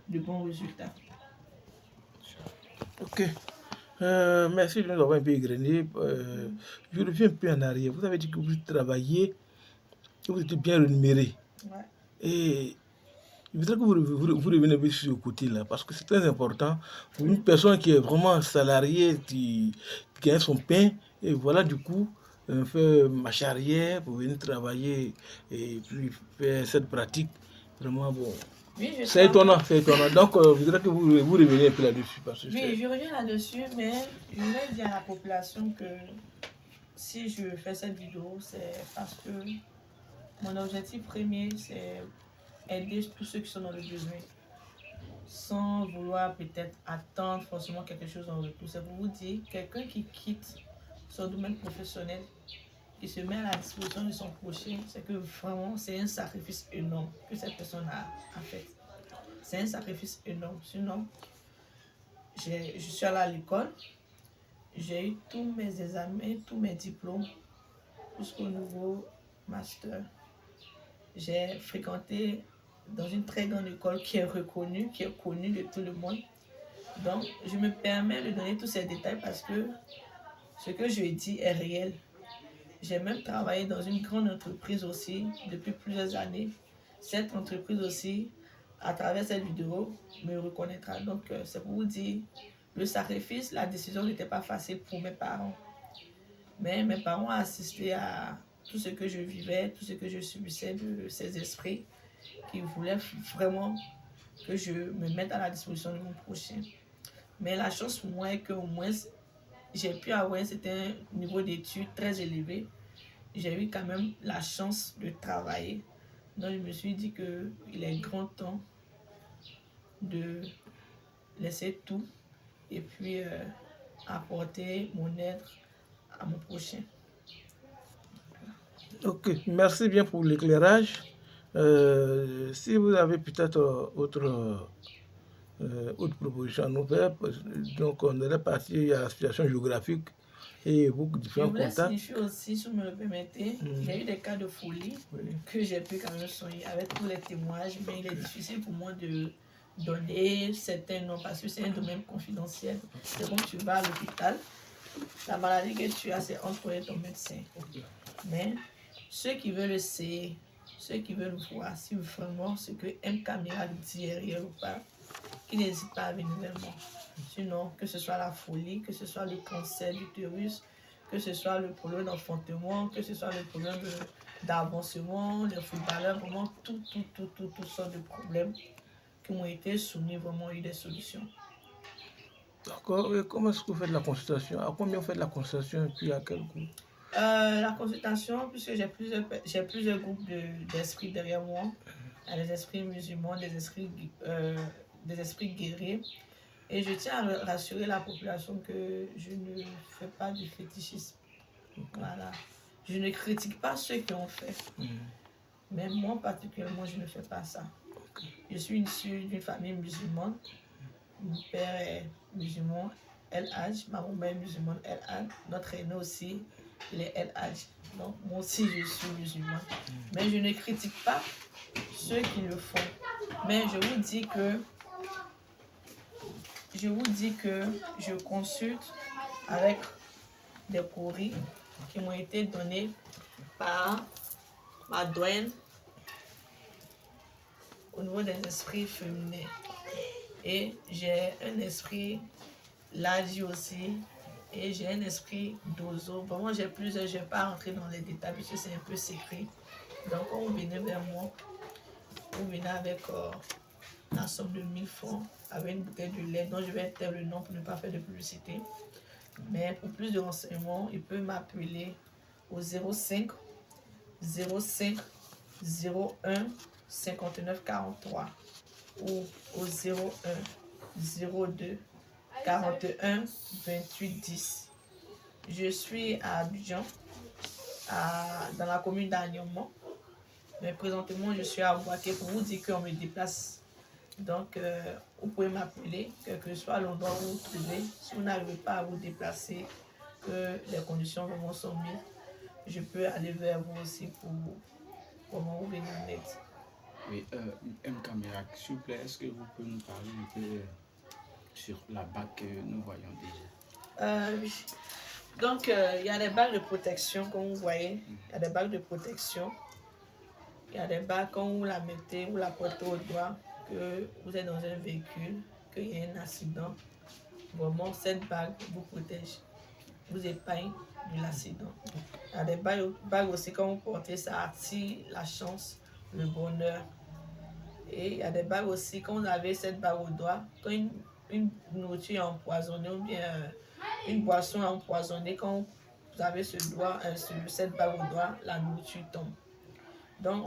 de bons résultats. Ok. Merci de nous avoir un peu égrené. Je reviens un peu en arrière. Vous avez dit que vous travaillez, que vous étiez bien rémunéré. Ouais. Et je voudrais que vous reveniez un peu sur ce côté-là, parce que c'est très important pour une personne qui est vraiment salariée, qui gagne son pain, et voilà, du coup, fait marche arrière pour venir travailler et puis faire cette pratique. Vraiment, bon. Oui, je C'est étonnant, travaille. c'est étonnant. Donc, je voudrais que vous reveniez un peu là-dessus. Parce que Oui, je reviens là-dessus, mais je voulais dire à la population que si je fais cette vidéo, c'est parce que mon objectif premier, c'est aider tous ceux qui sont dans le besoin, sans vouloir peut-être attendre forcément quelque chose en retour. C'est pour vous dire, quelqu'un qui quitte son domaine professionnel, qui se met à la disposition de son prochain, c'est que vraiment, c'est un sacrifice énorme que cette personne a fait. C'est un sacrifice énorme. Sinon, je suis allée à l'école, j'ai eu tous mes examens, tous mes diplômes, jusqu'au niveau master. J'ai fréquenté dans une très grande école qui est reconnue, qui est connue de tout le monde. Donc, je me permets de donner tous ces détails parce que ce que je dis est réel. J'ai même travaillé dans une grande entreprise aussi depuis plusieurs années. Cette entreprise aussi, à travers cette vidéo, me reconnaîtra. Donc, c'est pour vous dire, le sacrifice, la décision n'était pas facile pour mes parents. Mais mes parents ont assisté à tout ce que je vivais, tout ce que je subissais de ces esprits qui voulaient vraiment que je me mette à la disposition de mon prochain. Mais la chance pour moi est qu'au moins, j'ai pu avoir un certain niveau d'études très élevé. J'ai eu quand même la chance de travailler. Donc, je me suis dit qu'il est grand temps de laisser tout et puis apporter mon aide à mon prochain. ok, merci bien pour l'éclairage. Si vous avez peut-être autre proposition à nous faire, donc on est parti à la situation géographique et beaucoup de Je différents voulais contacts. signifier aussi, si vous me le permettez, il y a eu des cas de folie que j'ai pu quand même soigner avec tous les témoignages, mais il est difficile pour moi de donner certains noms parce que c'est un domaine confidentiel. C'est comme tu vas à l'hôpital, la maladie que tu as, c'est entre toi et ton médecin. Mais ceux qui veulent essayer, ceux qui veulent voir si vraiment ce que M. Miracle dit est réel ou pas, qu'ils n'hésitent pas à venir vers moi. Sinon, que ce soit la folie, que ce soit le cancer d'utérus, que ce soit le problème d'enfantement, que ce soit le problème d'avancement, les footballeurs, vraiment toutes sortes de problèmes qui ont été soumis, vraiment eu des solutions. D'accord. Et comment est-ce que vous faites la consultation? À combien vous faites la consultation et puis à quel coût? La consultation, puisque j'ai plusieurs groupes d'esprits derrière moi, il y a des esprits musulmans, des esprits guerriers. Et je tiens à rassurer la population que je ne fais pas du fétichisme. Voilà. Je ne critique pas ceux qui ont fait. Mais moi, particulièrement, je ne fais pas ça. Je suis issue d'une famille musulmane. Mon père est musulman, El Hadj. Ma maman est musulmane, El Hadj. Notre aîné aussi, il est El Hadj. Donc, moi aussi, je suis musulman. Mais je ne critique pas ceux qui le font. Mais je vous dis que je consulte avec des courriers qui m'ont été donnés par ma doyenne au niveau des esprits féminins. Et j'ai un esprit Ladi aussi, et j'ai un esprit d'ozo. Vraiment, j'ai plusieurs, je ne vais pas rentrer dans les détails parce que c'est un peu secret. Donc, quand vous venez vers moi, vous venez avec la somme de 1000 francs, avec une bouteille de lait, dont je vais taire le nom pour ne pas faire de publicité. Mais pour plus de renseignements, il peut m'appeler au 05 05 01 59 43 ou au 01 02 41 28 10. Je suis à Abidjan, dans la commune d'Agnomont, mais présentement je suis à Ouaké pour vous dire qu'on me déplace. Donc, vous pouvez m'appeler, quel que soit l'endroit où vous vous trouvez. Si vous n'arrivez pas à vous déplacer, que les conditions vraiment sont mises, je peux aller vers vous aussi pour comment vous venir en aide. Oui, M. Caméra, s'il vous plaît, est-ce que vous pouvez nous parler un peu sur la bague que nous voyons déjà? Oui. Donc, il y a des bagues de protection, comme vous voyez. Il y a des bagues de protection. Il y a des bagues quand vous la mettez, vous la portez au doigt, que vous êtes dans un véhicule, qu'il y a un accident. Vraiment, cette bague vous protège, vous épargne de l'accident. Il y a des bagues aussi, quand vous portez, ça attire la chance, le bonheur. Et il y a des bagues aussi, quand vous avez cette bague au doigt, quand une nourriture est empoisonnée ou bien une boisson est empoisonnée, quand vous avez cette bague au doigt, la nourriture tombe. Donc,